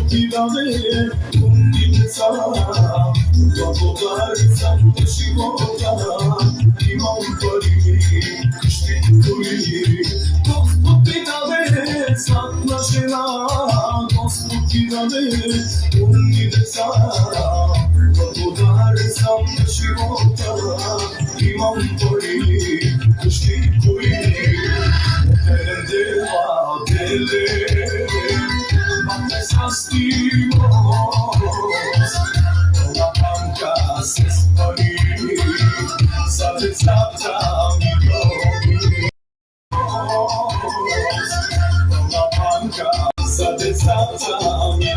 tirare un'inizia dopo dare santo ci vota prima un po' di dopo tirare santo cena dopo tirare un'inizia dopo dare santo ci vota prima un po' di Astimos la banca se spari, sabe stata mi la banca sabe stata mi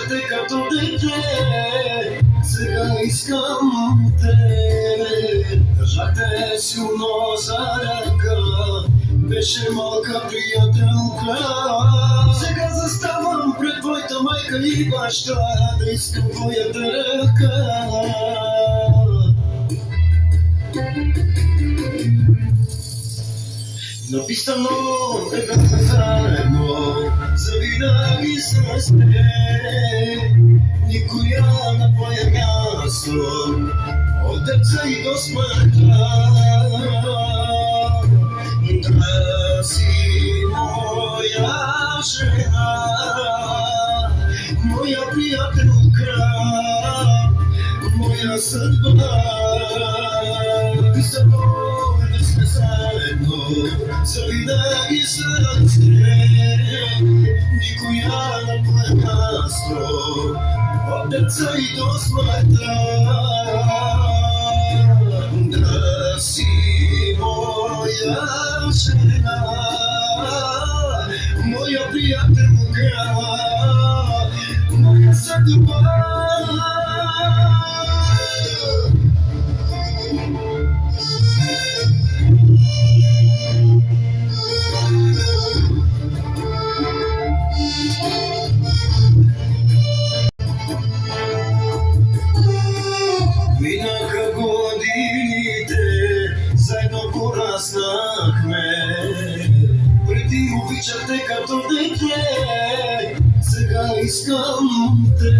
Te като дете, сега искам те. Държахте силно за ръка, беше малка приятелка. Сега заставам пред твоята майка и баща, да искам твоята ръка. Написано е да сме заедно, завинаги с те. Никоя на твое място, от деца и до смъртта. Да си моя жена, моя приятелка, моя съдба. Написано е да сме заедно, завинаги с те. Никоя на твое място, от деца и до смъртта. Да си моя жена, моя приятелка, моя съдба. Минаха годините, заедно пораснахме. Преди обичахте като дете, сега искам те.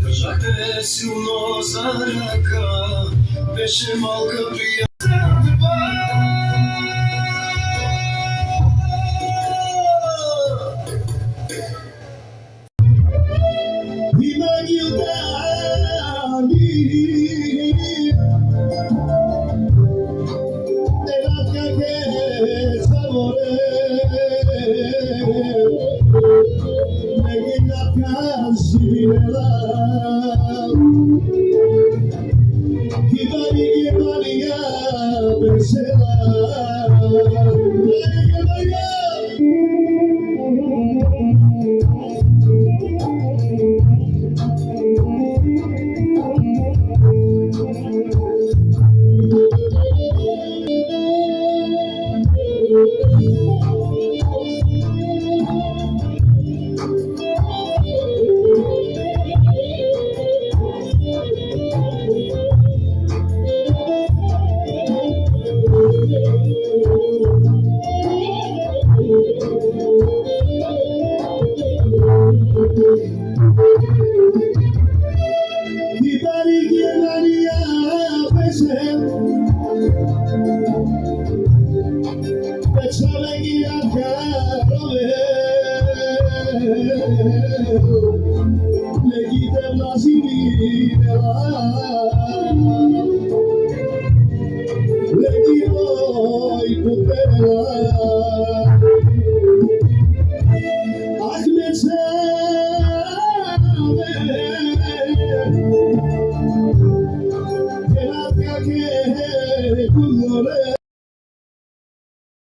Държахте силно за ръка, беше малка приятелка. Kibariki Maria Peshem, Pechalegi Akarove, Legite Blasini,